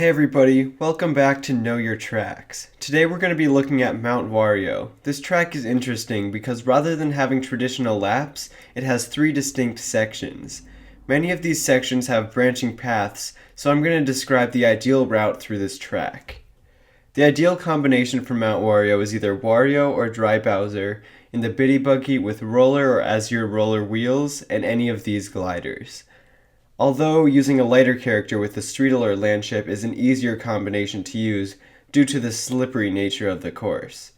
Hey everybody, welcome back to Know Your Tracks. Today we're going to be looking at Mount Wario. This track is interesting because rather than having traditional laps, it has three distinct sections. Many of these sections have branching paths, so I'm going to describe the ideal route through this track. The ideal combination for Mount Wario is either Wario or Dry Bowser in the Biddy Buggy with roller or Azure roller wheels and any of these gliders. Although using a lighter character with the Streetle or Landship is an easier combination to use due to the slippery nature of the course.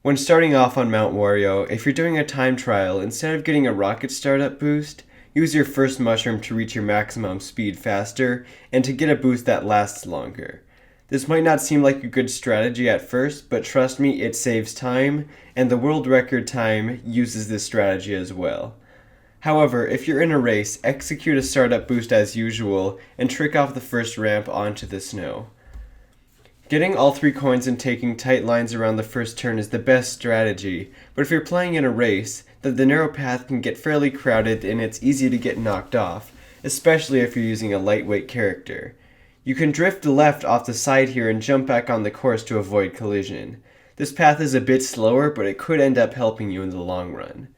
When starting off on Mount Wario, if you're doing a time trial, instead of getting a rocket startup boost, use your first mushroom to reach your maximum speed faster and to get a boost that lasts longer. This might not seem like a good strategy at first, but trust me, it saves time, and the world record time uses this strategy as well. However, if you're in a race, execute a startup boost as usual and trick off the first ramp onto the snow. Getting all 3 coins and taking tight lines around the first turn is the best strategy, but if you're playing in a race, then the narrow path can get fairly crowded and it's easy to get knocked off, especially if you're using a lightweight character. You can drift left off the side here and jump back on the course to avoid collision. This path is a bit slower, but it could end up helping you in the long run.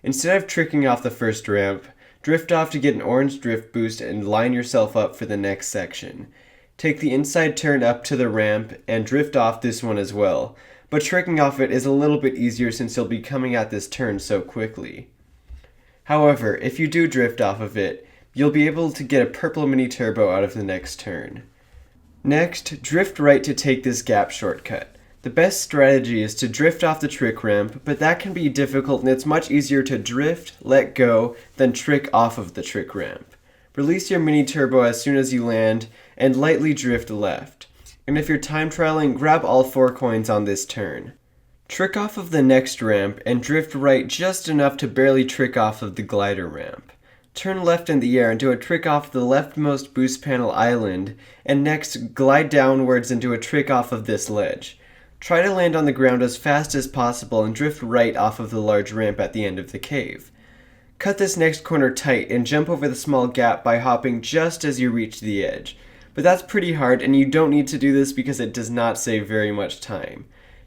Instead of tricking off the first ramp, drift off to get an orange drift boost and line yourself up for the next section. Take the inside turn up to the ramp and drift off this one as well, but tricking off it is a little bit easier since you'll be coming at this turn so quickly. However, if you do drift off of it, you'll be able to get a purple mini turbo out of the next turn. Next, drift right to take this gap shortcut. The best strategy is to drift off the trick ramp, but that can be difficult and it's much easier to drift, let go, than trick off of the trick ramp. Release your mini turbo as soon as you land, and lightly drift left. And if you're time trialing, grab all 4 coins on this turn. Trick off of the next ramp, and drift right just enough to barely trick off of the glider ramp. Turn left in the air and do a trick off the leftmost boost panel island, and next glide downwards and do a trick off of this ledge. Try to land on the ground as fast as possible and drift right off of the large ramp at the end of the cave. Cut this next corner tight and jump over the small gap by hopping just as you reach the edge. But that's pretty hard and you don't need to do this because it does not save very much time.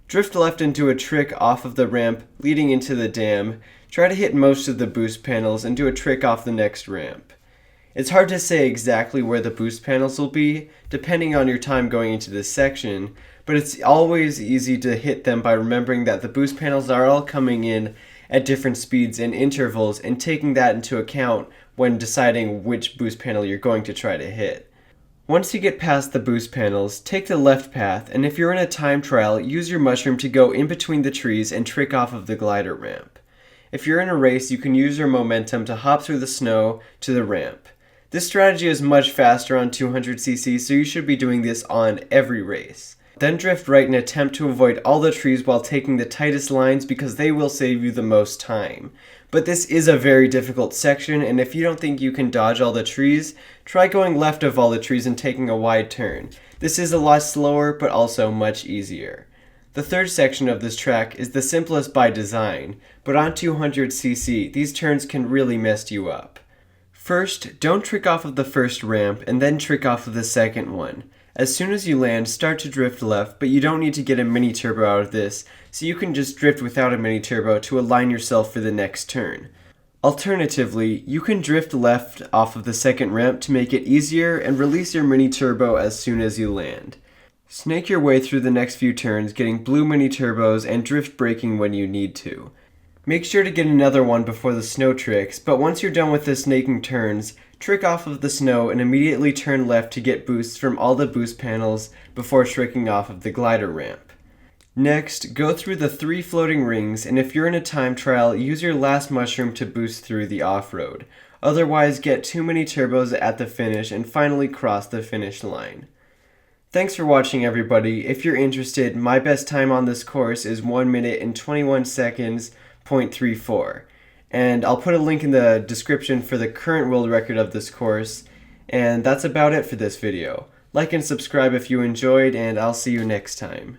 Drift left into a trick off of the ramp leading into the dam. Try to hit most of the boost panels and do a trick off the next ramp. It's hard to say exactly where the boost panels will be, depending on your time going into this section, but it's always easy to hit them by remembering that the boost panels are all coming in at different speeds and intervals and taking that into account when deciding which boost panel you're going to try to hit. Once you get past the boost panels, take the left path, and if you're in a time trial, use your mushroom to go in between the trees and trick off of the glider ramp. If you're in a race, you can use your momentum to hop through the snow to the ramp. This strategy is much faster on 200cc, so you should be doing this on every race. Then drift right and attempt to avoid all the trees while taking the tightest lines because they will save you the most time. But this is a very difficult section, and if you don't think you can dodge all the trees, try going left of all the trees and taking a wide turn. This is a lot slower, but also much easier. The third section of this track is the simplest by design, but on 200cc, these turns can really mess you up. First, don't trick off of the first ramp and then trick off of the second one. As soon as you land, start to drift left, but you don't need to get a mini turbo out of this, so you can just drift without a mini turbo to align yourself for the next turn. Alternatively, you can drift left off of the second ramp to make it easier and release your mini turbo as soon as you land. Snake your way through the next few turns, getting blue mini turbos and drift braking when you need to. Make sure to get another one before the snow tricks, but once you're done with the snaking turns, trick off of the snow and immediately turn left to get boosts from all the boost panels before tricking off of the glider ramp. Next, go through the 3 floating rings, and if you're in a time trial, use your last mushroom to boost through the off-road. Otherwise, get too many turbos at the finish and finally cross the finish line. Thanks for watching, everybody. If you're interested, my best time on this course is 1 minute and 21 seconds, 0.34. And I'll put a link in the description for the current world record of this course. And that's about it for this video. Like and subscribe if you enjoyed, and I'll see you next time.